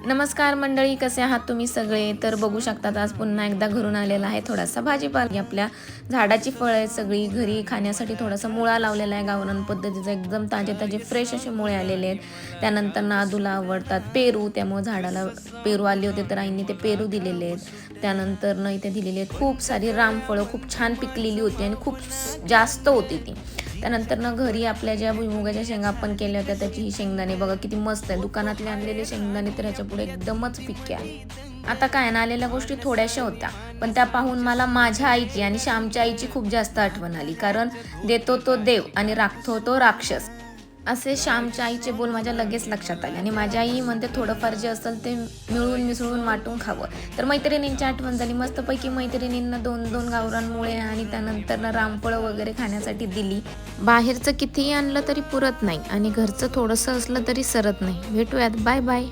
नमस्कार मंडळी, कसे आहात तुम्ही सगळे? तर बघू शकतात आज पुन्हा एकदा घरून आलेला आहे थोडासा भाजीपाला. आपल्या झाडाची फळं आहेत सगळी घरी खाण्यासाठी. थोडासा मुळा लावलेला आहे गावरान पद्धतीचा, एकदम ताजे ताजे फ्रेश असे मुळे आलेले आहेत. त्यानंतर नादूला आवडतात पेरू, त्यामुळे झाडाला पेरू आले होते तर आईने ते पेरू दिलेले आहेत. त्यानंतर न इथे दिलेली आहेत खूप सारी रामफळं, खूप छान पिकलेली होती आणि खूप जास्त होती ती. त्यानंतर ना घरी आपल्या ज्या भुईमुगाच्या शेंगा आपण केल्या होत्या त्याची ही शेंगदाणे बघा किती मस्त आहे. दुकानातले आणलेले शेंगदाणे तर ह्याच्या पुढे एकदमच फिक्के आहे. आता काय ना, आलेल्या गोष्टी थोड्याशा होत्या, पण त्या पाहून मला माझ्या आईची आणि श्यामच्या आईची खूप जास्त आठवण आली. कारण देतो तो देव आणि राखतो तो राक्षस, असे श्यामच्या आईचे बोल माझ्या लगेच लक्षात आले. आणि माझी आई म्हणते थोडंफार जे असेल ते मिळून मिसळून वाटून खावं. तर मैत्रिणींची आठवण झाली. मस्तपैकी मैत्रिणींना 2-2 गावरान आणि त्यानंतर रामफळं वगैरे खाण्यासाठी दिली. बाहेरचं कितीही आणलं तरी पुरत नाही आणि घरचं थोडंसं असलं तरी सरत नाही. भेटूयात, बाय बाय.